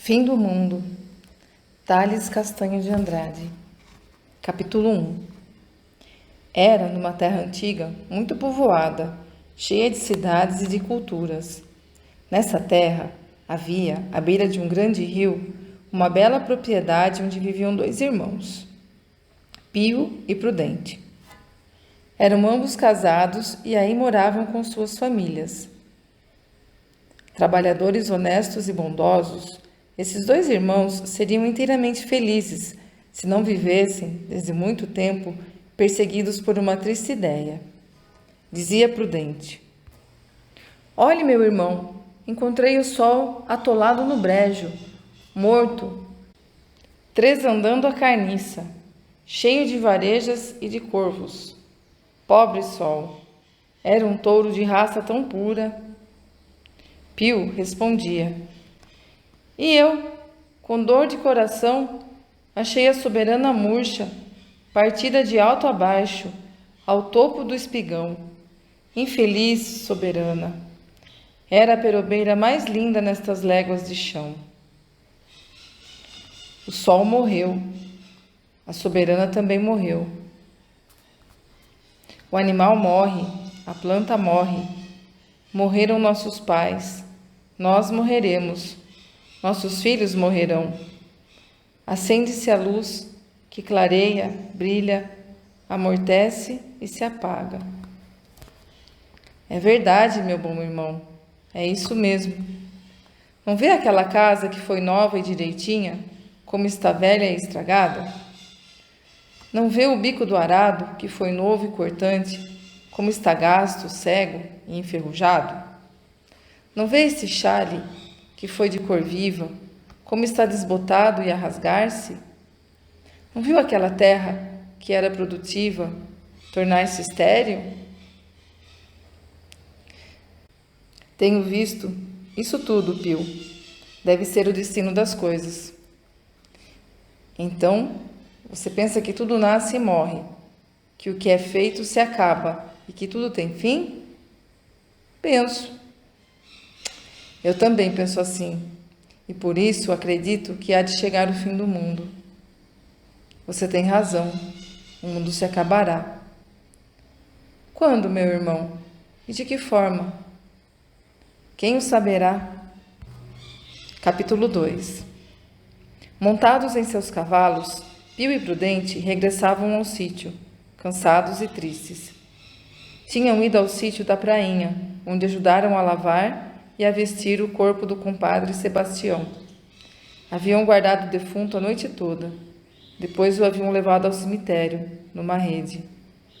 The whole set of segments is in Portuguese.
Fim do mundo. Tales Castanho de Andrade. Capítulo 1. Era, numa terra antiga, muito povoada, cheia de cidades e de culturas. Nessa terra havia, à beira de um grande rio, uma bela propriedade onde viviam dois irmãos, Pio e Prudente. Eram ambos casados e aí moravam com suas famílias. Trabalhadores honestos e bondosos, esses dois irmãos seriam inteiramente felizes se não vivessem, desde muito tempo, perseguidos por uma triste ideia. Dizia Prudente: "Olhe, meu irmão, encontrei o sol atolado no brejo, morto, tresandando a carniça, cheio de varejas e de corvos. Pobre sol! Era um touro de raça tão pura." Pio respondia: "E eu, com dor de coração, achei a soberana murcha, partida de alto a baixo, ao topo do espigão. Infeliz soberana! Era a perobeira mais linda nestas léguas de chão." O sol morreu. A soberana também morreu. O animal morre, a planta morre. Morreram nossos pais. Nós morreremos. Nossos filhos morrerão. Acende-se a luz que clareia, brilha, amortece e se apaga. É verdade, meu bom irmão. É isso mesmo. Não vê aquela casa que foi nova e direitinha, como está velha e estragada? Não vê o bico do arado, que foi novo e cortante, como está gasto, cego e enferrujado? Não vê esse xale, que foi de cor viva, como está desbotado e a rasgar-se? Não viu aquela terra, que era produtiva, tornar-se estéril? Tenho visto isso tudo, Pio. Deve ser o destino das coisas. Então, você pensa que tudo nasce e morre, que o que é feito se acaba e que tudo tem fim? Penso. Eu também penso assim, e por isso acredito que há de chegar o fim do mundo. Você tem razão, o mundo se acabará. Quando, meu irmão? E de que forma? Quem o saberá? Capítulo 2. Montados em seus cavalos, Pio e Prudente regressavam ao sítio, cansados e tristes. Tinham ido ao sítio da prainha, onde ajudaram a lavar e a vestir o corpo do compadre Sebastião. Haviam guardado o defunto a noite toda. Depois o haviam levado ao cemitério, numa rede.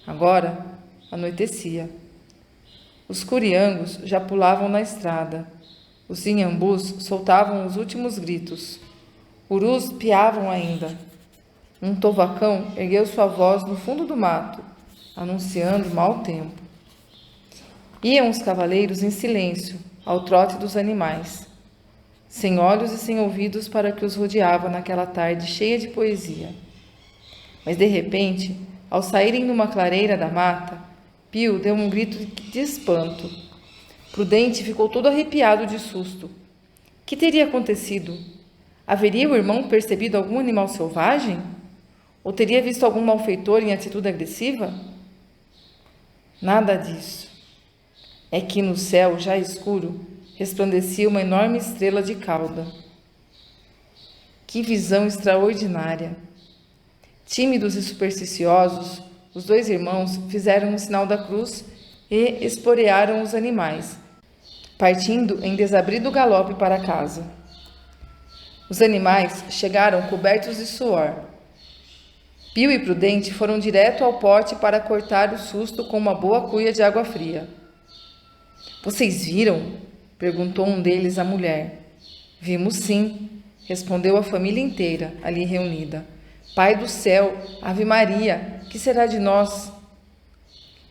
Agora anoitecia. Os curiangos já pulavam na estrada. Os inhambus soltavam os últimos gritos. Urus piavam ainda. Um tovacão ergueu sua voz no fundo do mato, anunciando mau tempo. Iam os cavaleiros em silêncio, ao trote dos animais, sem olhos e sem ouvidos para o que os rodeava naquela tarde cheia de poesia. Mas, de repente, ao saírem numa clareira da mata, Pio deu um grito de espanto. Prudente ficou todo arrepiado de susto. Que teria acontecido? Haveria o irmão percebido algum animal selvagem? Ou teria visto algum malfeitor em atitude agressiva? Nada disso. É que no céu, já escuro, resplandecia uma enorme estrela de cauda. Que visão extraordinária! Tímidos e supersticiosos, os dois irmãos fizeram o sinal da cruz e esporearam os animais, partindo em desabrido galope para casa. Os animais chegaram cobertos de suor. Pio e Prudente foram direto ao pote para cortar o susto com uma boa cuia de água fria. "Vocês viram?" perguntou um deles à mulher. "Vimos sim", respondeu a família inteira ali reunida. "Pai do céu, Ave Maria, que será de nós?"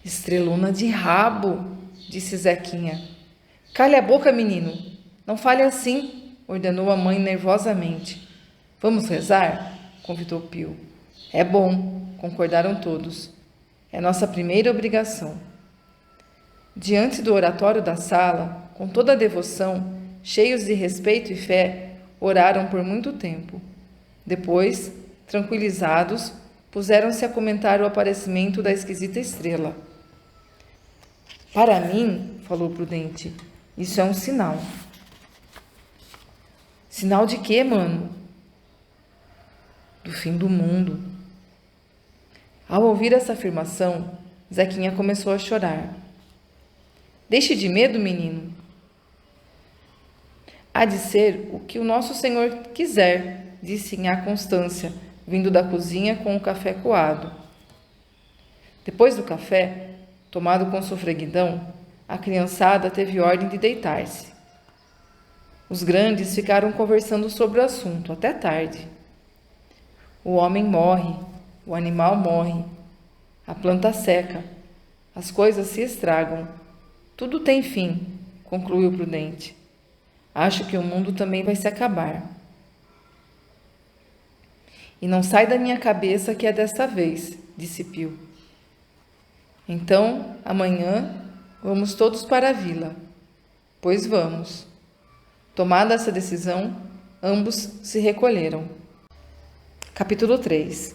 "Estrelona de rabo", disse Zequinha. "Cale a boca, menino. Não fale assim", ordenou a mãe nervosamente. "Vamos rezar?" convidou Pio. "É bom", concordaram todos. "É nossa primeira obrigação." Diante do oratório da sala, com toda a devoção, cheios de respeito e fé, oraram por muito tempo. Depois, tranquilizados, puseram-se a comentar o aparecimento da esquisita estrela. Para mim, falou Prudente, isso é um sinal. Sinal de quê, mano? Do fim do mundo. Ao ouvir essa afirmação, Zequinha começou a chorar. Deixe de medo, menino. Há de ser o que o nosso Senhor quiser, disse Nhá Constância, vindo da cozinha com o café coado. Depois do café, tomado com sofreguidão, a criançada teve ordem de deitar-se. Os grandes ficaram conversando sobre o assunto até tarde. O homem morre, o animal morre, a planta seca, as coisas se estragam. Tudo tem fim, concluiu Prudente. Acho que o mundo também vai se acabar. E não sai da minha cabeça que é desta vez, disse Pio. Então, amanhã, vamos todos para a vila. Pois vamos. Tomada essa decisão, ambos se recolheram. Capítulo 3.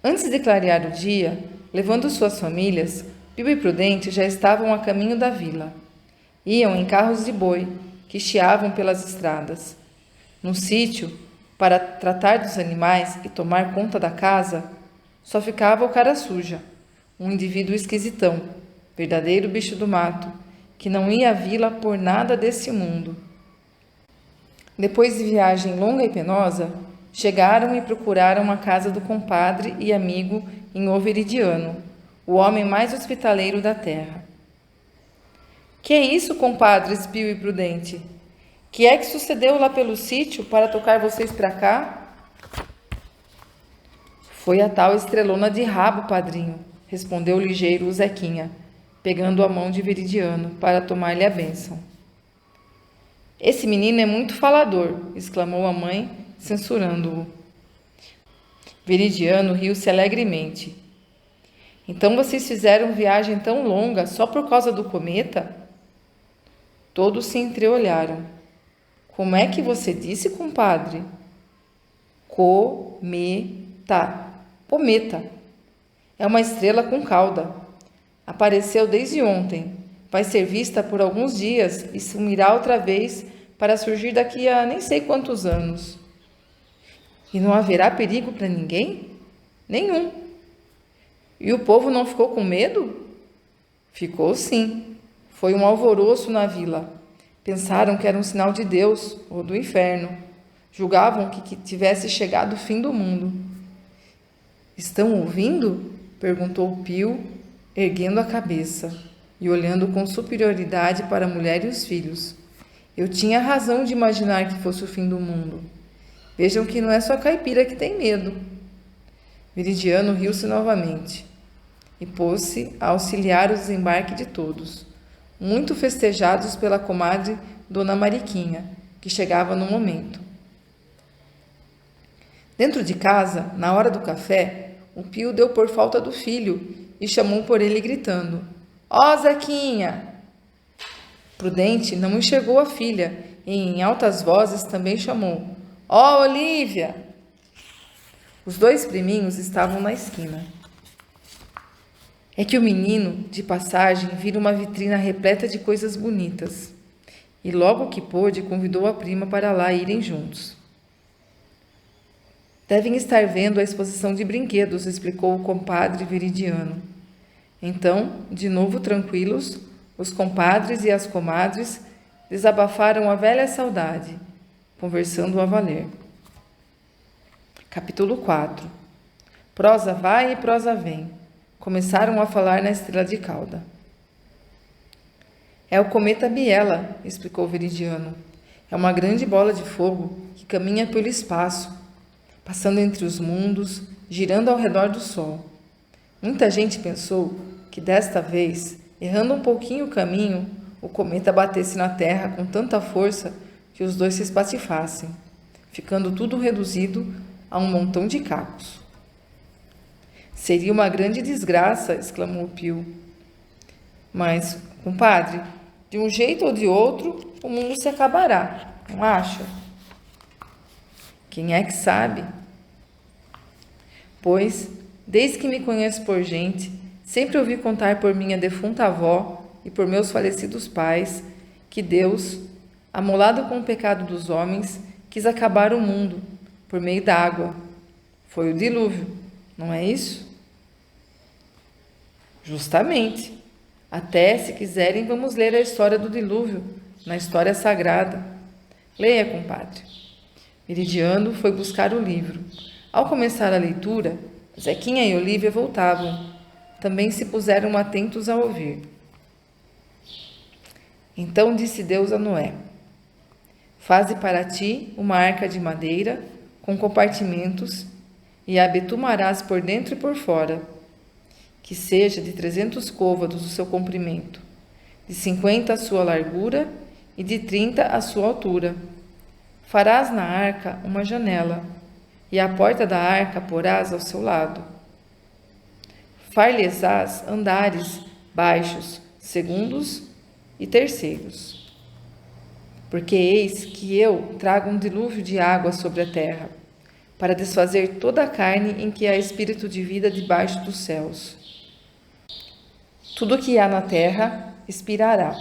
Antes de clarear o dia, levando suas famílias, Pio e Prudente já estavam a caminho da vila. Iam em carros de boi, que chiavam pelas estradas. No sítio, para tratar dos animais e tomar conta da casa, só ficava o cara suja, um indivíduo esquisitão, verdadeiro bicho do mato, que não ia à vila por nada desse mundo. Depois de viagem longa e penosa, chegaram e procuraram a casa do compadre e amigo em O Veridiano, o homem mais hospitaleiro da terra. Que é isso, compadres Pio e Prudente? Que é que sucedeu lá pelo sítio para tocar vocês para cá? Foi a tal estrelona de rabo, padrinho, respondeu ligeiro o Zequinha, pegando a mão de Veridiano para tomar-lhe a bênção. Esse menino é muito falador, exclamou a mãe, censurando-o. Veridiano riu-se alegremente. Então vocês fizeram viagem tão longa só por causa do cometa? Todos se entreolharam. Como é que você disse, compadre? Cometa. Cometa. É uma estrela com cauda. Apareceu desde ontem. Vai ser vista por alguns dias e sumirá outra vez para surgir daqui a nem sei quantos anos. E não haverá perigo para ninguém? Nenhum. E o povo não ficou com medo? Ficou sim. Foi um alvoroço na vila. Pensaram que era um sinal de Deus ou do inferno. Julgavam que tivesse chegado o fim do mundo. Estão ouvindo? Perguntou Pio, erguendo a cabeça e olhando com superioridade para a mulher e os filhos. Eu tinha razão de imaginar que fosse o fim do mundo. Vejam que não é só caipira que tem medo. Veridiano riu-se novamente e pôs-se a auxiliar o desembarque de todos, muito festejados pela comadre Dona Mariquinha, que chegava no momento. Dentro de casa, na hora do café, o Pio deu por falta do filho e chamou por ele gritando: Ó, Zequinha! Prudente não enxergou a filha e, em altas vozes, também chamou: Ó, Olívia! Os dois priminhos estavam na esquina. É que o menino, de passagem, vira uma vitrina repleta de coisas bonitas. E logo que pôde, convidou a prima para lá irem juntos. Devem estar vendo a exposição de brinquedos, explicou o compadre Veridiano. Então, de novo tranquilos, os compadres e as comadres desabafaram a velha saudade, conversando a valer. Capítulo 4. Prosa vai e prosa vem. Começaram a falar na estrela de cauda. É o cometa Biela, explicou Veridiano. É uma grande bola de fogo que caminha pelo espaço, passando entre os mundos, girando ao redor do Sol. Muita gente pensou que desta vez, errando um pouquinho o caminho, o cometa batesse na Terra com tanta força que os dois se espatifassem, ficando tudo reduzido a um montão de cacos. Seria uma grande desgraça, exclamou Pio. Mas, compadre, de um jeito ou de outro, o mundo se acabará, não acha? Quem é que sabe? Pois, desde que me conheço por gente, sempre ouvi contar por minha defunta avó e por meus falecidos pais que Deus, amolado com o pecado dos homens, quis acabar o mundo por meio da água. Foi o dilúvio, não é isso? Justamente. Até, se quiserem, vamos ler a história do dilúvio, na história sagrada. Leia, compadre. Viridiano foi buscar o livro. Ao começar a leitura, Zequinha e Olívia voltavam. Também se puseram atentos a ouvir. Então disse Deus a Noé: Faze para ti uma arca de madeira, com compartimentos, e a betumarás por dentro e por fora, que seja de 300 côvados o seu comprimento, de 50 a sua largura e de 30 a sua altura. Farás na arca uma janela, e a porta da arca porás ao seu lado. Far-lhes-ás andares baixos, segundos e terceiros. Porque eis que eu trago um dilúvio de água sobre a terra, para desfazer toda a carne em que há espírito de vida debaixo dos céus. Tudo o que há na terra expirará.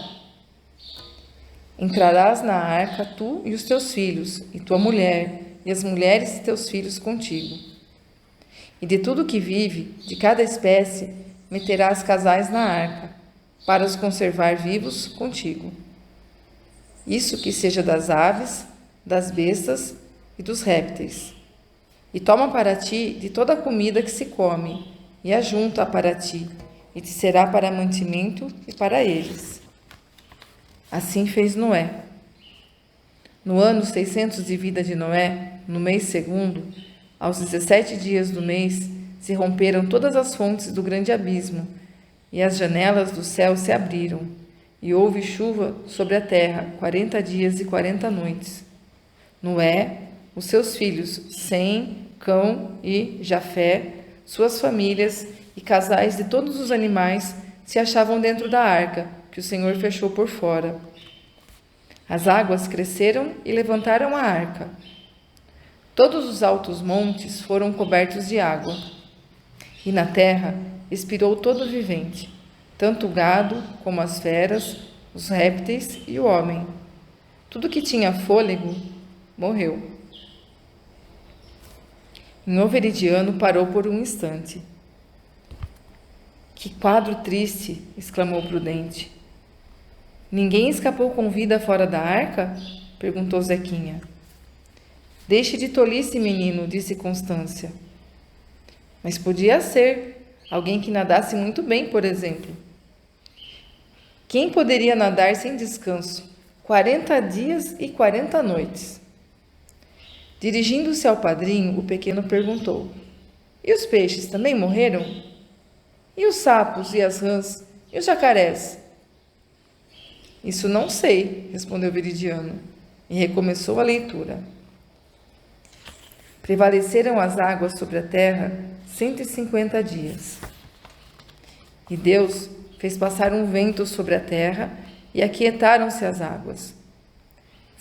Entrarás na arca tu e os teus filhos, e tua mulher, e as mulheres de teus filhos contigo. E de tudo que vive, de cada espécie, meterás casais na arca, para os conservar vivos contigo. Isso que seja das aves, das bestas e dos répteis. E toma para ti de toda a comida que se come, e ajunta para ti, e te será para mantimento e para eles. Assim fez Noé. No ano 600 de vida de Noé, no mês segundo, aos 17 dias do mês, se romperam todas as fontes do grande abismo, e as janelas do céu se abriram, e houve chuva sobre a terra 40 dias e 40 noites. Noé, os seus filhos Sem, Cão e Jafé, suas famílias e casais de todos os animais se achavam dentro da arca, que o Senhor fechou por fora. As águas cresceram e levantaram a arca. Todos os altos montes foram cobertos de água. E na terra expirou todo vivente, tanto o gado como as feras, os répteis e o homem. Tudo que tinha fôlego morreu. Em Veridiano parou por um instante. Que quadro triste! Exclamou Prudente. Ninguém escapou com vida fora da arca? Perguntou Zequinha. Deixe de tolice, menino, disse Constância. Mas podia ser alguém que nadasse muito bem, por exemplo. Quem poderia nadar sem descanso 40 dias e 40 noites? Dirigindo-se ao padrinho, o pequeno perguntou: E os peixes também morreram? E os sapos e as rãs e os jacarés? Isso não sei, respondeu Veridiano, e recomeçou a leitura. Prevaleceram as águas sobre a terra 150 dias. E Deus fez passar um vento sobre a terra e aquietaram-se as águas.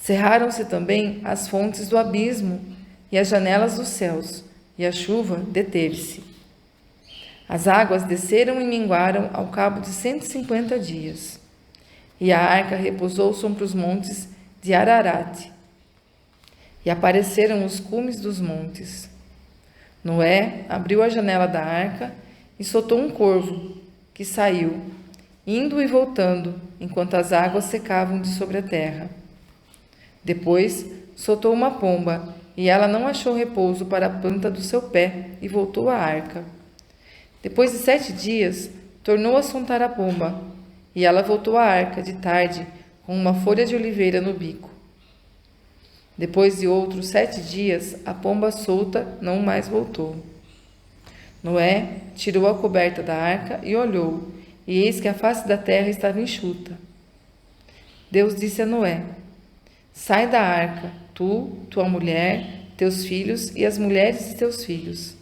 Cerraram-se também as fontes do abismo e as janelas dos céus, e a chuva deteve-se. As águas desceram e minguaram ao cabo de 150 dias. E a arca repousou sobre os montes de Ararate. E apareceram os cumes dos montes. Noé abriu a janela da arca e soltou um corvo, que saiu, indo e voltando, enquanto as águas secavam de sobre a terra. Depois soltou uma pomba, e ela não achou repouso para a planta do seu pé, e voltou à arca. Depois de 7 dias, tornou a soltar a pomba, e ela voltou à arca de tarde, com uma folha de oliveira no bico. Depois de outros 7 dias, a pomba solta não mais voltou. Noé tirou a coberta da arca e olhou, e eis que a face da terra estava enxuta. Deus disse a Noé: Sai da arca, tu, tua mulher, teus filhos e as mulheres de teus filhos.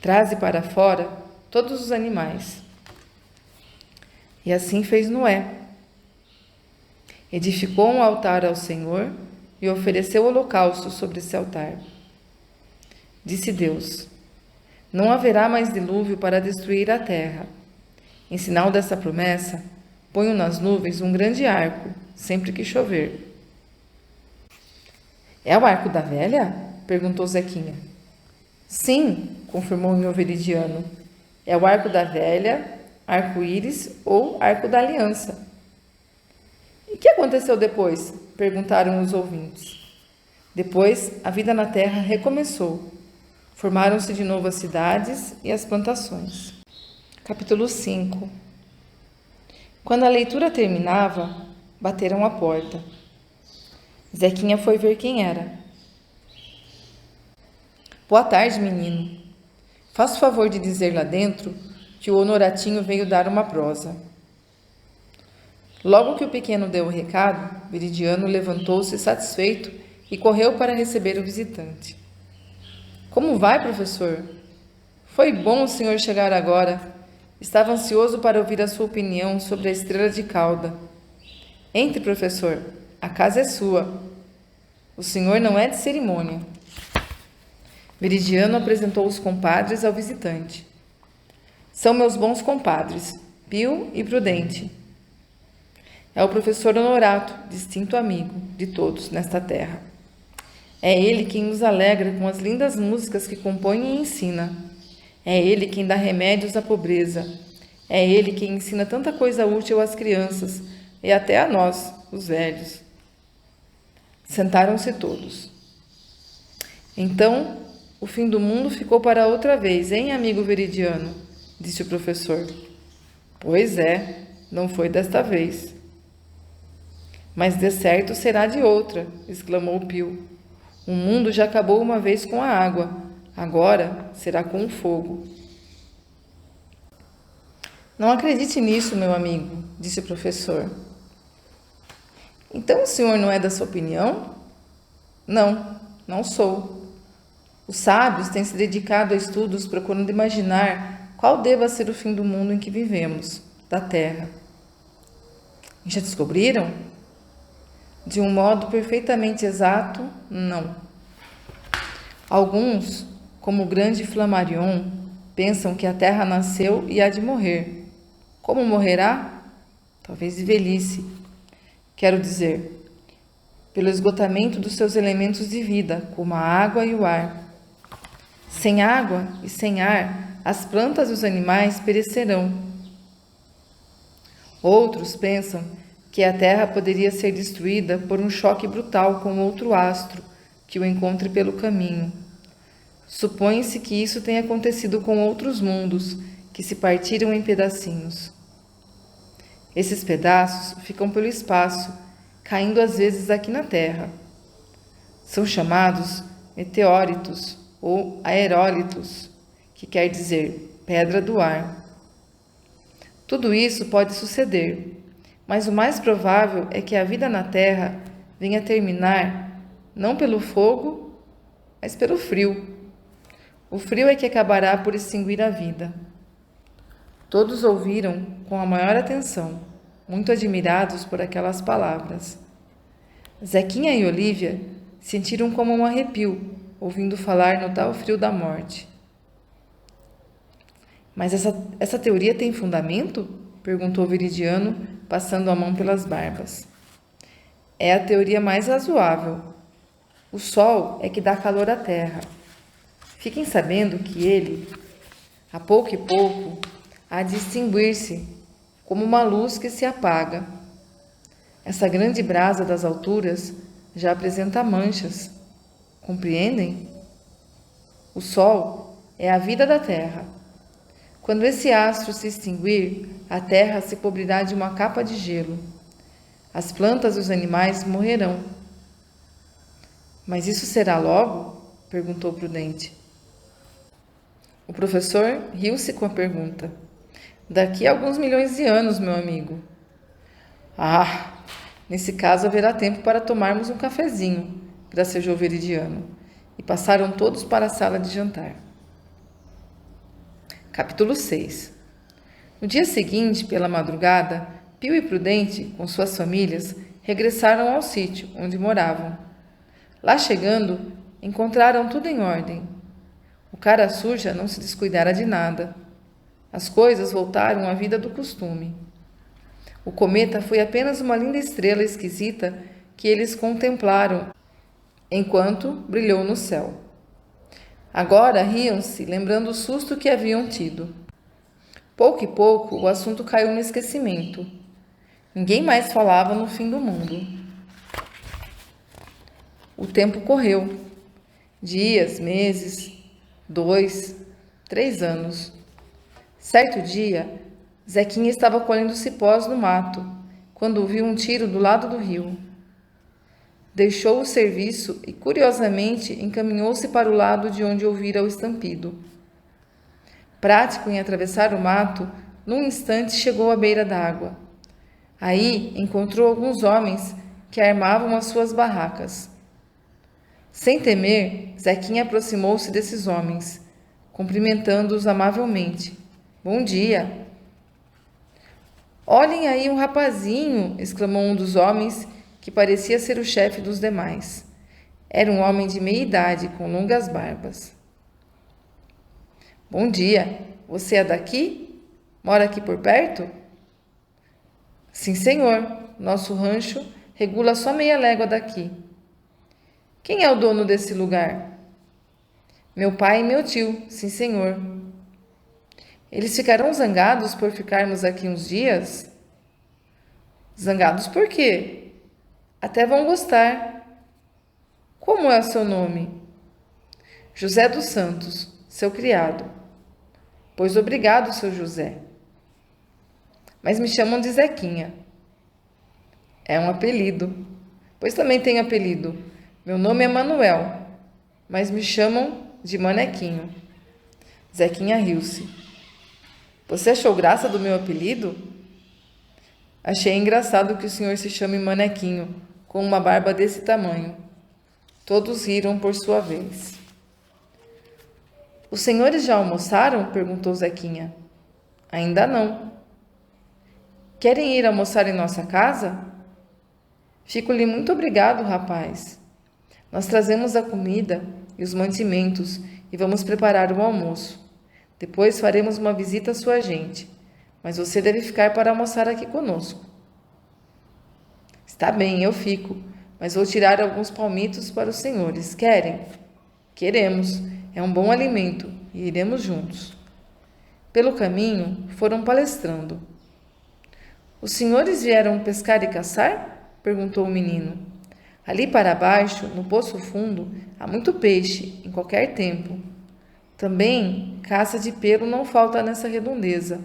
Traze para fora todos os animais. E assim fez Noé. Edificou um altar ao Senhor e ofereceu holocausto sobre esse altar. Disse Deus: não haverá mais dilúvio para destruir a terra. Em sinal dessa promessa, ponho nas nuvens um grande arco, sempre que chover. É o arco da velha? Perguntou Zequinha. Sim, confirmou o Veridiano. É o arco da velha, arco-íris ou arco da aliança. E o que aconteceu depois? Perguntaram os ouvintes. Depois, a vida na terra recomeçou. Formaram-se de novo as cidades e as plantações. Capítulo 5. Quando a leitura terminava, bateram à porta. Zequinha foi ver quem era. Boa tarde, menino. Faça o favor de dizer lá dentro que o Honoratinho veio dar uma prosa. Logo que o pequeno deu o recado, Veridiano levantou-se satisfeito e correu para receber o visitante. Como vai, professor? Foi bom o senhor chegar agora. Estava ansioso para ouvir a sua opinião sobre a estrela de cauda. Entre, professor. A casa é sua. O senhor não é de cerimônia. Veridiano apresentou os compadres ao visitante. São meus bons compadres, Pio e Prudente. É o professor Honorato, distinto amigo de todos nesta terra. É ele quem nos alegra com as lindas músicas que compõe e ensina. É ele quem dá remédios à pobreza. É ele quem ensina tanta coisa útil às crianças e até a nós, os velhos. Sentaram-se todos. Então, o fim do mundo ficou para outra vez, hein, amigo Veridiano? Disse o professor. Pois é, não foi desta vez. Mas de certo será de outra, exclamou Pio. O mundo já acabou uma vez com a água, agora será com o fogo. Não acredite nisso, meu amigo, disse o professor. Então o senhor não é da sua opinião? Não, não sou. Os sábios têm se dedicado a estudos procurando imaginar qual deva ser o fim do mundo em que vivemos, da Terra. E já descobriram? De um modo perfeitamente exato, não. Alguns, como o grande Flammarion, pensam que a Terra nasceu e há de morrer. Como morrerá? Talvez de velhice. Quero dizer, pelo esgotamento dos seus elementos de vida, como a água e o ar. Sem água e sem ar, as plantas e os animais perecerão. Outros pensam que a Terra poderia ser destruída por um choque brutal com outro astro que o encontre pelo caminho. Supõe-se que isso tenha acontecido com outros mundos que se partiram em pedacinhos. Esses pedaços ficam pelo espaço, caindo às vezes aqui na Terra. São chamados meteóritos ou aerólitos, que quer dizer pedra do ar. Tudo isso pode suceder, mas o mais provável é que a vida na Terra venha terminar não pelo fogo, mas pelo frio. O frio é que acabará por extinguir a vida. Todos ouviram com a maior atenção, muito admirados por aquelas palavras. Zequinha e Olívia sentiram como um arrepio, ouvindo falar no tal frio da morte. Mas essa teoria tem fundamento? Perguntou Veridiano, passando a mão pelas barbas. É a teoria mais razoável. O sol é que dá calor à terra. Fiquem sabendo que ele, a pouco e pouco, há de extinguir-se, como uma luz que se apaga. Essa grande brasa das alturas já apresenta manchas. Compreendem? O sol é a vida da terra. Quando esse astro se extinguir, a terra se cobrirá de uma capa de gelo. As plantas e os animais morrerão. Mas isso será logo? Perguntou Prudente. O professor riu-se com a pergunta. Daqui a alguns milhões de anos, meu amigo. Ah, nesse caso haverá tempo para tomarmos um cafezinho, gracejou Veridiano, e passaram todos para a sala de jantar. Capítulo 6. No dia seguinte, pela madrugada, Pio e Prudente, com suas famílias, regressaram ao sítio onde moravam. Lá chegando, encontraram tudo em ordem. O cara suja não se descuidara de nada. As coisas voltaram à vida do costume. O cometa foi apenas uma linda estrela esquisita que eles contemplaram enquanto brilhou no céu. Agora riam-se, lembrando o susto que haviam tido. Pouco e pouco, o assunto caiu no esquecimento. Ninguém mais falava no fim do mundo. O tempo correu. Dias, meses, 2, 3 anos. Certo dia, Zequinha estava colhendo cipós no mato, quando ouviu um tiro do lado do rio. Deixou o serviço e, curiosamente, encaminhou-se para o lado de onde ouvira o estampido. Prático em atravessar o mato, num instante chegou à beira d'água. Aí encontrou alguns homens que armavam as suas barracas. Sem temer, Zequinha aproximou-se desses homens, cumprimentando-os amavelmente. Bom dia! Olhem aí um rapazinho! Exclamou um dos homens, que parecia ser o chefe dos demais. Era um homem de meia idade, com longas barbas. Bom dia! Você é daqui? Mora aqui por perto? Sim, senhor. Nosso rancho regula só meia légua daqui. Quem é o dono desse lugar? Meu pai e meu tio, sim, senhor. Eles ficarão zangados por ficarmos aqui uns dias? Zangados por quê? Até vão gostar. Como é o seu nome? José dos Santos, seu criado. Pois obrigado, seu José. Mas me chamam de Zequinha. É um apelido. Pois também tenho apelido. Meu nome é Manuel, mas me chamam de Manequinho. Zequinha riu-se. Você achou graça do meu apelido? Achei engraçado que o senhor se chame Manequinho, com uma barba desse tamanho. Todos riram por sua vez. Os senhores já almoçaram? Perguntou Zequinha. Ainda não. Querem ir almoçar em nossa casa? Fico-lhe muito obrigado, rapaz. Nós trazemos a comida e os mantimentos e vamos preparar o almoço. Depois faremos uma visita à sua gente, mas você deve ficar para almoçar aqui conosco. Está bem, eu fico, mas vou tirar alguns palmitos para os senhores. Querem? Queremos. É um bom alimento e iremos juntos. Pelo caminho, foram palestrando. Os senhores vieram pescar e caçar? Perguntou o menino. Ali para baixo, no poço fundo, há muito peixe, em qualquer tempo. Também, caça de pelo não falta nessa redondeza.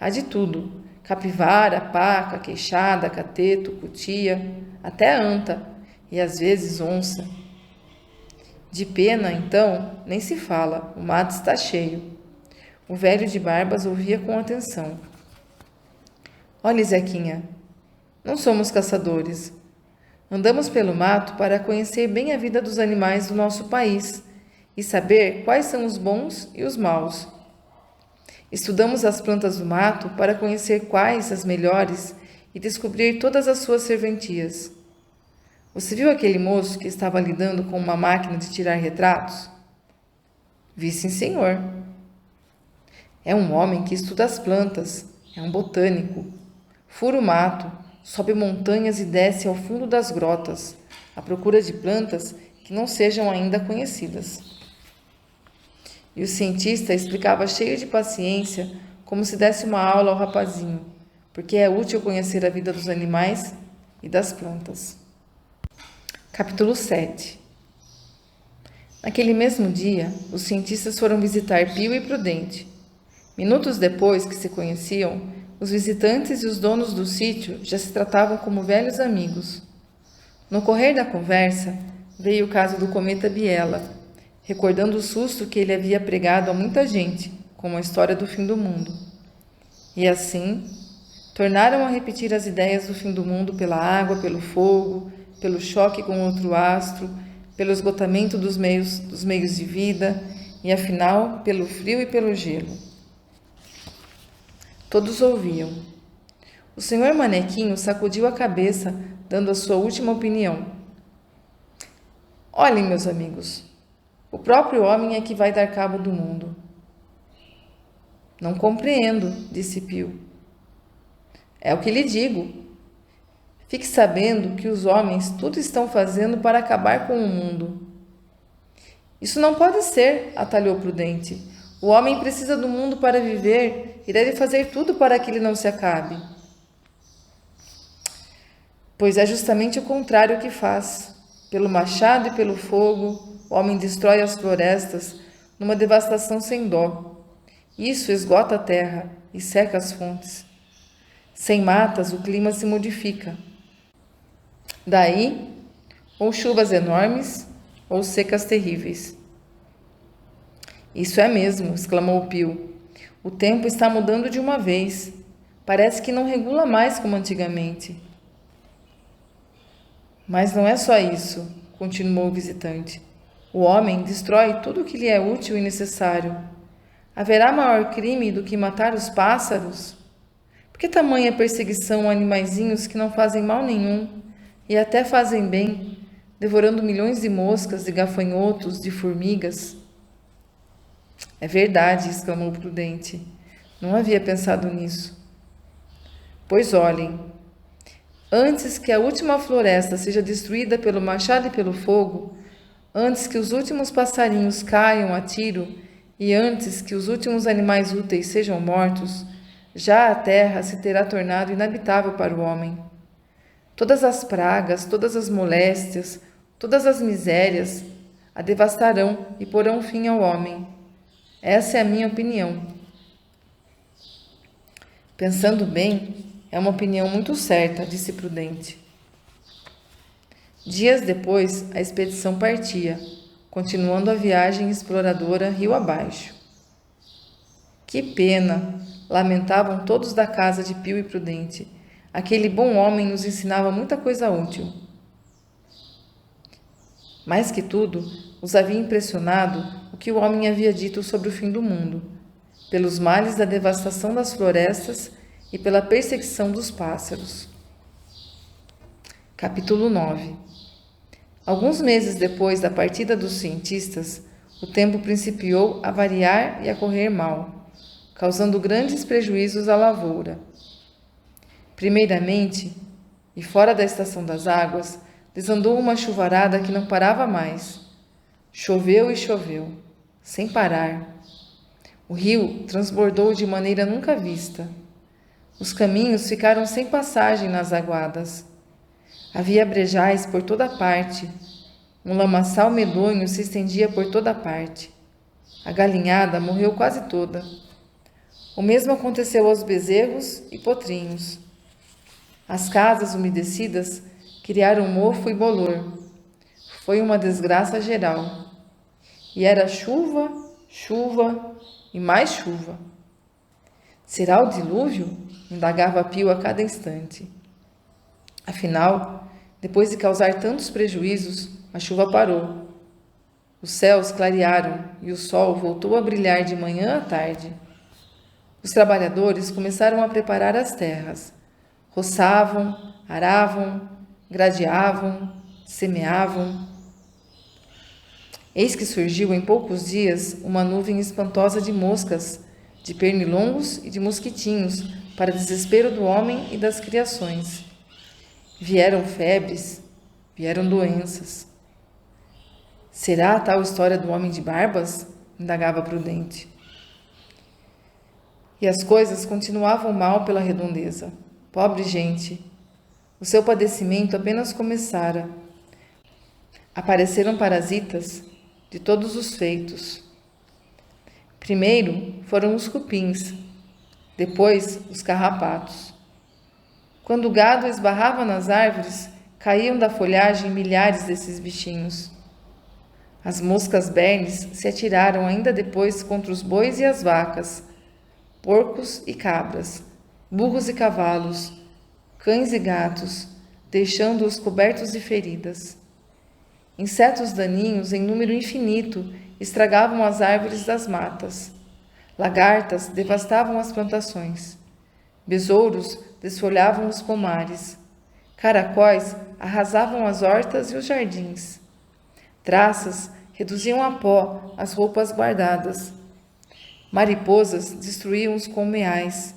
Há de tudo: capivara, paca, queixada, cateto, cutia, até anta e às vezes onça. De pena, então, nem se fala, o mato está cheio. O velho de barbas ouvia com atenção. Olhe, Zequinha, não somos caçadores. Andamos pelo mato para conhecer bem a vida dos animais do nosso país e saber quais são os bons e os maus. Estudamos as plantas do mato para conhecer quais as melhores e descobrir todas as suas serventias. Você viu aquele moço que estava lidando com uma máquina de tirar retratos? Vi, sim, senhor. É um homem que estuda as plantas, é um botânico. Fura o mato, sobe montanhas e desce ao fundo das grotas, à procura de plantas que não sejam ainda conhecidas. E o cientista explicava cheio de paciência, como se desse uma aula ao rapazinho, porque é útil conhecer a vida dos animais e das plantas. Capítulo 7. Naquele mesmo dia, os cientistas foram visitar Pio e Prudente. Minutos depois que se conheciam, os visitantes e os donos do sítio já se tratavam como velhos amigos. No correr da conversa, veio o caso do cometa Biela, recordando o susto que ele havia pregado a muita gente, como a história do fim do mundo. E assim, tornaram a repetir as ideias do fim do mundo pela água, pelo fogo, pelo choque com outro astro, pelo esgotamento dos meios de vida e, afinal, pelo frio e pelo gelo. Todos ouviam. O senhor Manequinho sacudiu a cabeça, dando a sua última opinião. Olhem, meus amigos, o próprio homem é que vai dar cabo do mundo. Não compreendo, disse Pio. É o que lhe digo. Fique sabendo que os homens tudo estão fazendo para acabar com o mundo. Isso não pode ser, atalhou Prudente. O homem precisa do mundo para viver e deve fazer tudo para que ele não se acabe. Pois é justamente o contrário que faz. Pelo machado e pelo fogo, o homem destrói as florestas numa devastação sem dó. Isso esgota a terra e seca as fontes. Sem matas, o clima se modifica. Daí, ou chuvas enormes, ou secas terríveis. Isso é mesmo, exclamou Pio. O tempo está mudando de uma vez. Parece que não regula mais como antigamente. Mas não é só isso, continuou o visitante. O homem destrói tudo o que lhe é útil e necessário. Haverá maior crime do que matar os pássaros? Por que tamanha perseguição a animaizinhos que não fazem mal nenhum e até fazem bem, devorando milhões de moscas, de gafanhotos, de formigas? É verdade, exclamou Prudente. Não havia pensado nisso. Pois olhem, antes que a última floresta seja destruída pelo machado e pelo fogo, antes que os últimos passarinhos caiam a tiro e antes que os últimos animais úteis sejam mortos, já a terra se terá tornado inabitável para o homem. Todas as pragas, todas as moléstias, todas as misérias a devastarão e porão fim ao homem. Essa é a minha opinião. Pensando bem, é uma opinião muito certa, disse Prudente. Dias depois, a expedição partia, continuando a viagem exploradora rio abaixo. Que pena! Lamentavam todos da casa de Pio e Prudente. Aquele bom homem nos ensinava muita coisa útil. Mais que tudo, os havia impressionado o que o homem havia dito sobre o fim do mundo, pelos males da devastação das florestas e pela perseguição dos pássaros. Capítulo 9. Alguns meses depois da partida dos cientistas, o tempo principiou a variar e a correr mal, causando grandes prejuízos à lavoura. Primeiramente, e fora da estação das águas, desandou uma chuvarada que não parava mais. Choveu e choveu, sem parar. O rio transbordou de maneira nunca vista. Os caminhos ficaram sem passagem nas aguadas. Havia brejais por toda parte. Um lamaçal medonho se estendia por toda parte. A galinhada morreu quase toda. O mesmo aconteceu aos bezerros e potrinhos. As casas umedecidas criaram mofo e bolor. Foi uma desgraça geral. E era chuva, chuva e mais chuva. Será o dilúvio? Indagava Pio a cada instante. Afinal, depois de causar tantos prejuízos, a chuva parou. Os céus clarearam e o sol voltou a brilhar de manhã à tarde. Os trabalhadores começaram a preparar as terras. Roçavam, aravam, gradeavam, semeavam. Eis que surgiu em poucos dias uma nuvem espantosa de moscas, de pernilongos e de mosquitinhos, para desespero do homem e das criações. Vieram febres, vieram doenças. Será a tal história do homem de barbas? Indagava Prudente. E as coisas continuavam mal pela redondeza. Pobre gente! O seu padecimento apenas começara. Apareceram parasitas de todos os feitos. Primeiro foram os cupins, depois os carrapatos. Quando o gado esbarrava nas árvores, caíam da folhagem milhares desses bichinhos. As moscas bernes se atiraram ainda depois contra os bois e as vacas, porcos e cabras, burros e cavalos, cães e gatos, deixando-os cobertos de feridas. Insetos daninhos em número infinito estragavam as árvores das matas. Lagartas devastavam as plantações. Besouros desfolhavam os pomares. Caracóis arrasavam as hortas e os jardins. Traças reduziam a pó as roupas guardadas. Mariposas destruíam os colmeais.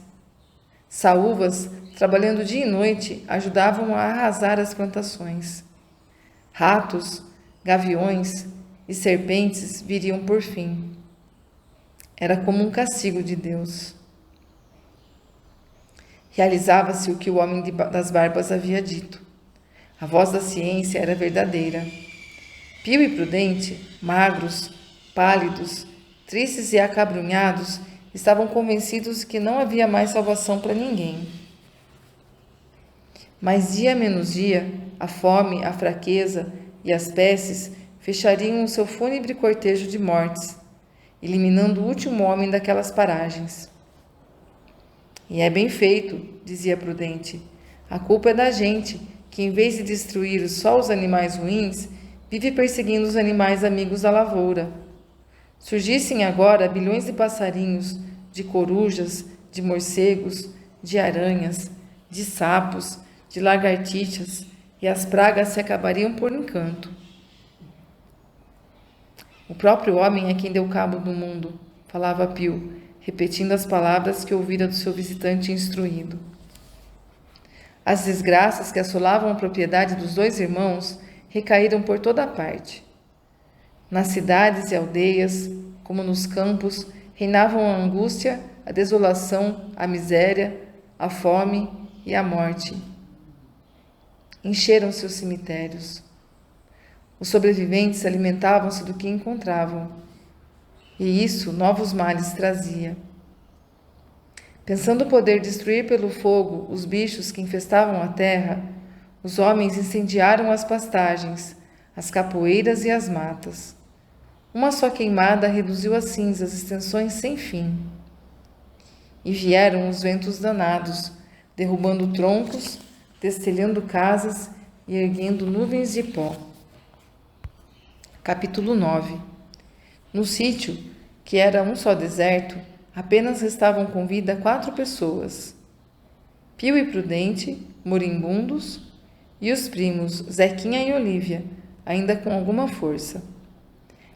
Saúvas, trabalhando dia e noite, ajudavam a arrasar as plantações. Ratos, gaviões e serpentes viriam por fim. Era como um castigo de Deus. Realizava-se o que o homem das barbas havia dito. A voz da ciência era verdadeira. Pio e Prudente, magros, pálidos, tristes e acabrunhados, estavam convencidos que não havia mais salvação para ninguém. Mas dia menos dia, a fome, a fraqueza e as pestes fechariam o seu fúnebre cortejo de mortes, eliminando o último homem daquelas paragens. E é bem feito, dizia Prudente. A culpa é da gente, que em vez de destruir só os animais ruins, vive perseguindo os animais amigos da lavoura. Surgissem agora bilhões de passarinhos, de corujas, de morcegos, de aranhas, de sapos, de lagartixas, e as pragas se acabariam por encanto. O próprio homem é quem deu cabo do mundo, falava Pio, repetindo as palavras que ouvira do seu visitante instruído. As desgraças que assolavam a propriedade dos dois irmãos recaíram por toda a parte. Nas cidades e aldeias, como nos campos, reinavam a angústia, a desolação, a miséria, a fome e a morte. Encheram-se os cemitérios. Os sobreviventes alimentavam-se do que encontravam, e isso novos males trazia. Pensando poder destruir pelo fogo os bichos que infestavam a terra, os homens incendiaram as pastagens, as capoeiras e as matas. Uma só queimada reduziu a cinzas extensões sem fim. E vieram os ventos danados, derrubando troncos, destelhando casas e erguendo nuvens de pó. Capítulo 9. No sítio, que era um só deserto, apenas restavam com vida 4 pessoas. Pio e Prudente, moribundos, e os primos Zequinha e Olívia, ainda com alguma força.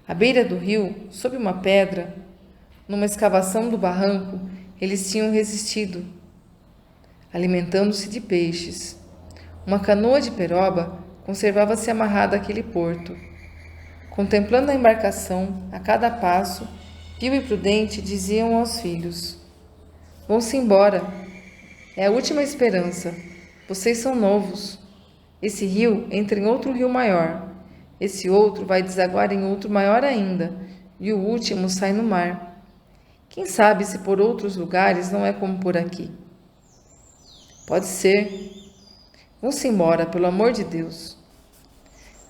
À beira do rio, sob uma pedra, numa escavação do barranco, eles tinham resistido, alimentando-se de peixes. Uma canoa de peroba conservava-se amarrada àquele porto. Contemplando a embarcação, a cada passo, Pio e Prudente diziam aos filhos: "Vão-se embora. É a última esperança. Vocês são novos. Esse rio entra em outro rio maior. Esse outro vai desaguar em outro maior ainda, e o último sai no mar. Quem sabe se por outros lugares não é como por aqui? Pode ser. Vão-se embora, pelo amor de Deus."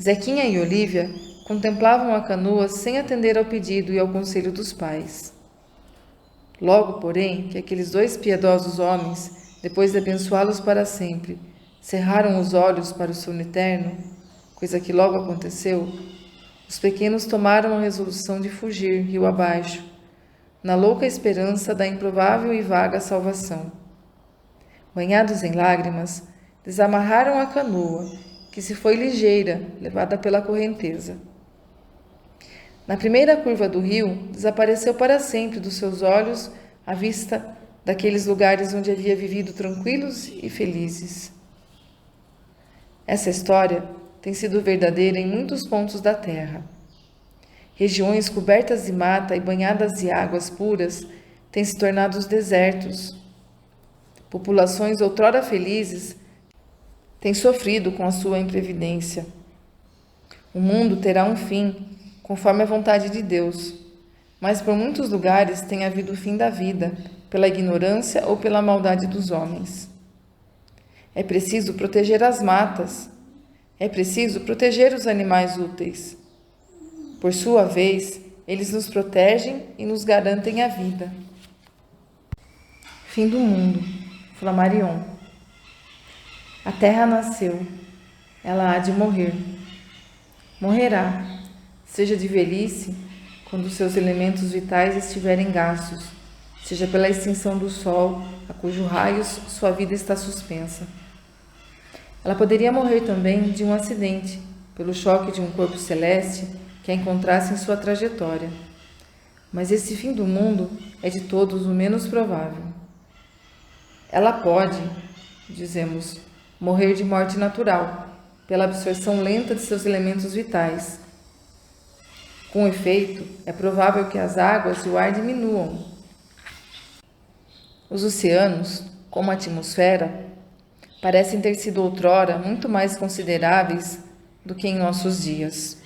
Zequinha e Olívia contemplavam a canoa sem atender ao pedido e ao conselho dos pais. Logo, porém, que aqueles 2 piedosos homens, depois de abençoá-los para sempre, cerraram os olhos para o sono eterno, coisa que logo aconteceu, os pequenos tomaram a resolução de fugir rio abaixo, na louca esperança da improvável e vaga salvação. Banhados em lágrimas, desamarraram a canoa, que se foi ligeira, levada pela correnteza. Na primeira curva do rio, desapareceu para sempre dos seus olhos a vista daqueles lugares onde havia vivido tranquilos e felizes. Essa história tem sido verdadeira em muitos pontos da terra. Regiões cobertas de mata e banhadas de águas puras têm se tornado os desertos. Populações outrora felizes têm sofrido com a sua imprevidência. O mundo terá um fim, conforme a vontade de Deus, mas por muitos lugares tem havido o fim da vida, pela ignorância ou pela maldade dos homens. É preciso proteger as matas, é preciso proteger os animais úteis. Por sua vez, eles nos protegem e nos garantem a vida. Fim do mundo. Flammarion. A terra nasceu, ela há de morrer. Morrerá, seja de velhice, quando seus elementos vitais estiverem gastos, seja pela extinção do sol, a cujos raios sua vida está suspensa. Ela poderia morrer também de um acidente, pelo choque de um corpo celeste que a encontrasse em sua trajetória. Mas esse fim do mundo é de todos o menos provável. Ela pode, dizemos, morrer de morte natural, pela absorção lenta de seus elementos vitais. Com efeito, é provável que as águas e o ar diminuam. Os oceanos, como a atmosfera, parecem ter sido outrora muito mais consideráveis do que em nossos dias.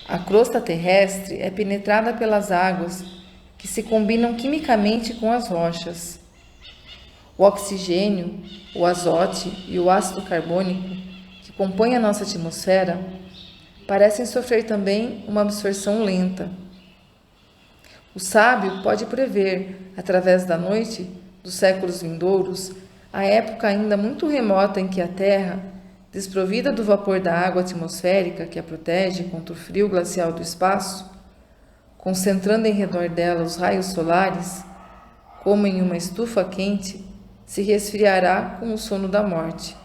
A crosta terrestre é penetrada pelas águas que se combinam quimicamente com as rochas. O oxigênio, o azote e o ácido carbônico que compõem a nossa atmosfera parecem sofrer também uma absorção lenta. O sábio pode prever, através da noite dos séculos vindouros, a época ainda muito remota em que a Terra, desprovida do vapor da água atmosférica que a protege contra o frio glacial do espaço, concentrando em redor dela os raios solares, como em uma estufa quente, se resfriará com o sono da morte.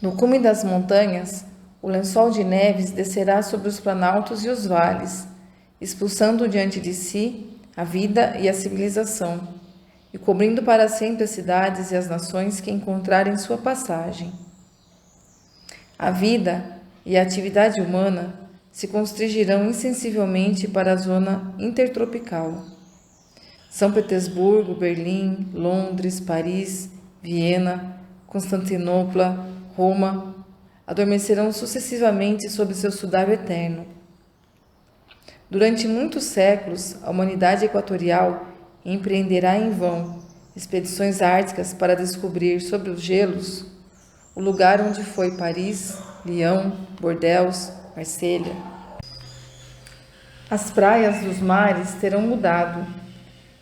No cume das montanhas, o lençol de neves descerá sobre os planaltos e os vales, expulsando diante de si a vida e a civilização, e cobrindo para sempre as cidades e as nações que encontrarem sua passagem. A vida e a atividade humana se constringirão insensivelmente para a zona intertropical. São Petersburgo, Berlim, Londres, Paris, Viena, Constantinopla, Roma adormecerão sucessivamente sob seu sudário eterno. Durante muitos séculos, a humanidade equatorial empreenderá em vão expedições árticas para descobrir sobre os gelos o lugar onde foi Paris, Lyon, Bordeaux, Marselha. As praias dos mares terão mudado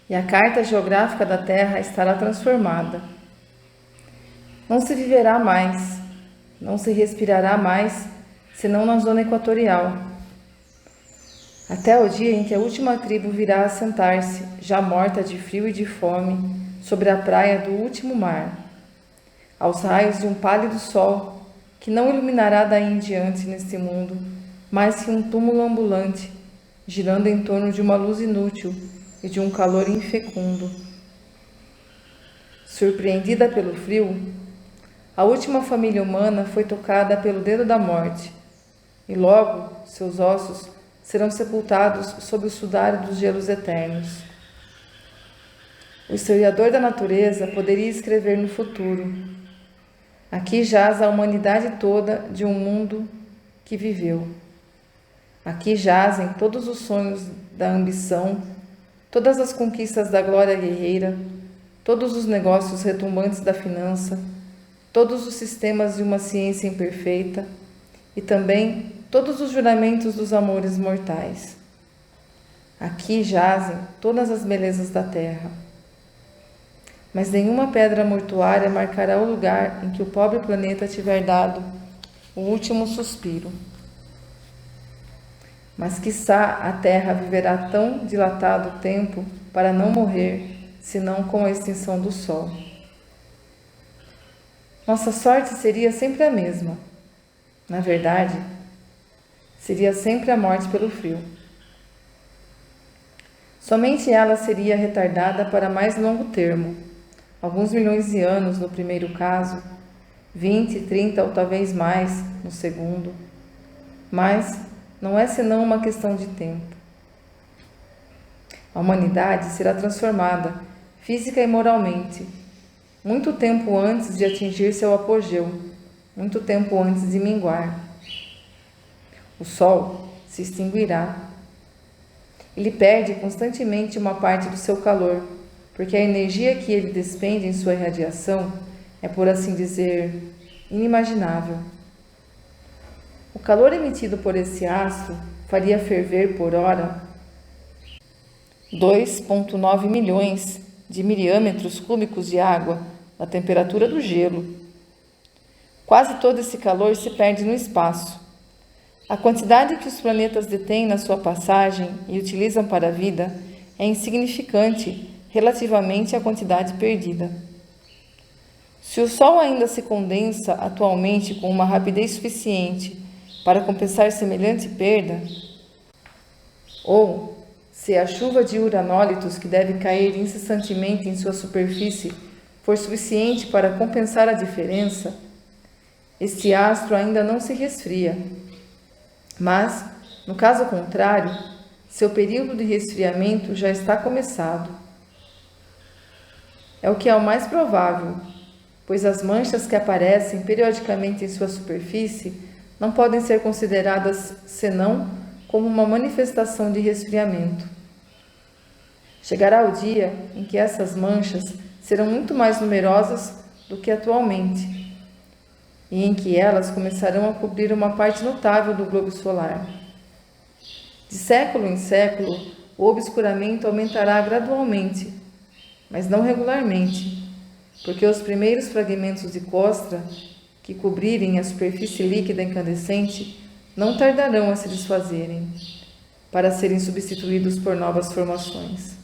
e a carta geográfica da Terra estará transformada. Não se viverá mais, não se respirará mais, senão na zona equatorial, até o dia em que a última tribo virá assentar-se, já morta de frio e de fome, sobre a praia do último mar, aos raios de um pálido sol, que não iluminará daí em diante neste mundo, mais que um túmulo ambulante, girando em torno de uma luz inútil e de um calor infecundo. Surpreendida pelo frio, a última família humana foi tocada pelo dedo da morte, e logo seus ossos serão sepultados sob o sudário dos gelos eternos. O historiador da natureza poderia escrever no futuro: aqui jaz a humanidade toda de um mundo que viveu. Aqui jazem todos os sonhos da ambição, todas as conquistas da glória guerreira, todos os negócios retumbantes da finança, todos os sistemas de uma ciência imperfeita e também todos os juramentos dos amores mortais. Aqui jazem todas as belezas da terra. Mas nenhuma pedra mortuária marcará o lugar em que o pobre planeta tiver dado o último suspiro. Mas quiçá a Terra viverá tão dilatado tempo para não morrer, senão com a extinção do Sol. Nossa sorte seria sempre a mesma. Na verdade, seria sempre a morte pelo frio. Somente ela seria retardada para mais longo termo, alguns milhões de anos no primeiro caso, 20, 30 ou talvez mais no segundo. Mas não é senão uma questão de tempo. A humanidade será transformada, física e moralmente, muito tempo antes de atingir seu apogeu, muito tempo antes de minguar. O Sol se extinguirá. Ele perde constantemente uma parte do seu calor, porque a energia que ele despende em sua irradiação é, por assim dizer, inimaginável. O calor emitido por esse astro faria ferver por hora 2,9 milhões de milímetros cúbicos de água na temperatura do gelo. Quase todo esse calor se perde no espaço. A quantidade que os planetas detêm na sua passagem e utilizam para a vida é insignificante relativamente à quantidade perdida. Se o Sol ainda se condensa atualmente com uma rapidez suficiente para compensar semelhante perda, ou se a chuva de uranólitos que deve cair incessantemente em sua superfície for suficiente para compensar a diferença, este astro ainda não se resfria. Mas, no caso contrário, seu período de resfriamento já está começado. É o que é o mais provável, pois as manchas que aparecem periodicamente em sua superfície não podem ser consideradas senão como uma manifestação de resfriamento. Chegará o dia em que essas manchas serão muito mais numerosas do que atualmente, e em que elas começarão a cobrir uma parte notável do globo solar. De século em século, o obscuramento aumentará gradualmente, mas não regularmente, porque os primeiros fragmentos de costra que cobrirem a superfície líquida incandescente não tardarão a se desfazerem, para serem substituídos por novas formações.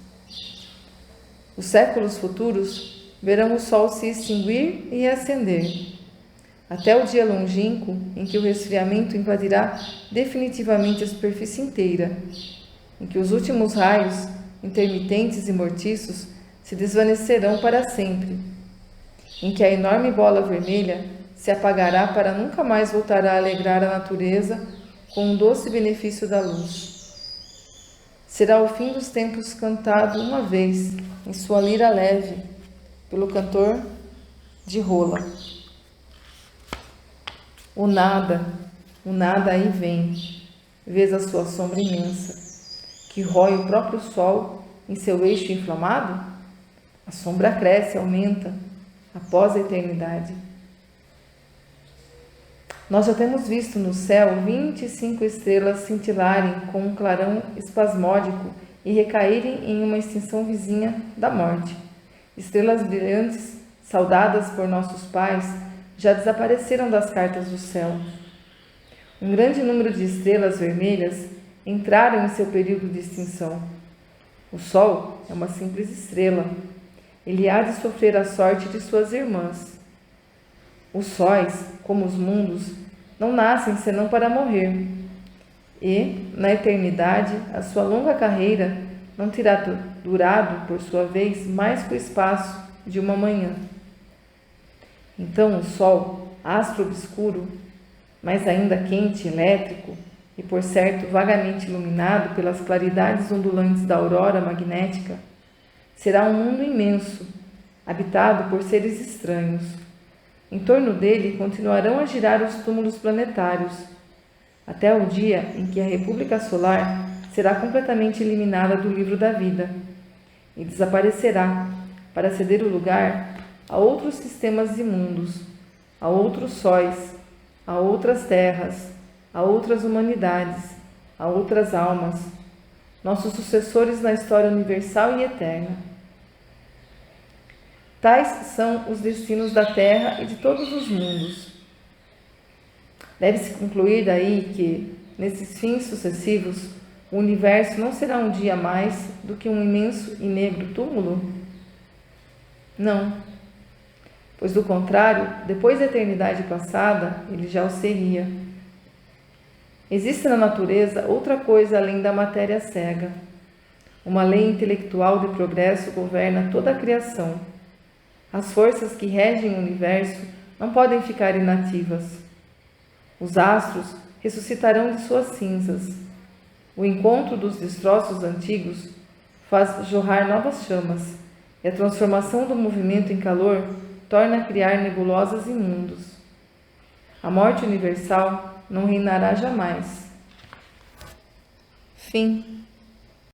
Os séculos futuros verão o Sol se extinguir e ascender, até o dia longínquo em que o resfriamento invadirá definitivamente a superfície inteira, em que os últimos raios, intermitentes e mortiços, se desvanecerão para sempre, em que a enorme bola vermelha se apagará para nunca mais voltar a alegrar a natureza com o doce benefício da luz. Será o fim dos tempos cantado uma vez, em sua lira leve, pelo cantor de rola. O nada aí vem, vês a sua sombra imensa, que rói o próprio sol em seu eixo inflamado? A sombra cresce, aumenta, após a eternidade. Nós já temos visto no céu 25 estrelas cintilarem com um clarão espasmódico e recaírem em uma extinção vizinha da morte. Estrelas brilhantes, saudadas por nossos pais, já desapareceram das cartas do céu. Um grande número de estrelas vermelhas entraram em seu período de extinção. O Sol é uma simples estrela. Ele há de sofrer a sorte de suas irmãs. Os sóis, como os mundos, não nascem senão para morrer. E, na eternidade, a sua longa carreira não terá durado, por sua vez, mais que o espaço de uma manhã. Então o Sol, astro obscuro, mas ainda quente, elétrico, e por certo vagamente iluminado pelas claridades ondulantes da aurora magnética, será um mundo imenso, habitado por seres estranhos. Em torno dele continuarão a girar os túmulos planetários, até o dia em que a República Solar será completamente eliminada do livro da vida e desaparecerá para ceder o lugar a outros sistemas imundos, a outros sóis, a outras terras, a outras humanidades, a outras almas, nossos sucessores na história universal e eterna. Tais são os destinos da Terra e de todos os mundos. Deve-se concluir daí que, nesses fins sucessivos, o universo não será um dia mais do que um imenso e negro túmulo? Não. Pois, do contrário, depois da eternidade passada, ele já o seria. Existe na natureza outra coisa além da matéria cega. Uma lei intelectual de progresso governa toda a criação. As forças que regem o universo não podem ficar inativas. Os astros ressuscitarão de suas cinzas. O encontro dos destroços antigos faz jorrar novas chamas, e a transformação do movimento em calor torna a criar nebulosas e mundos. A morte universal não reinará jamais. Fim.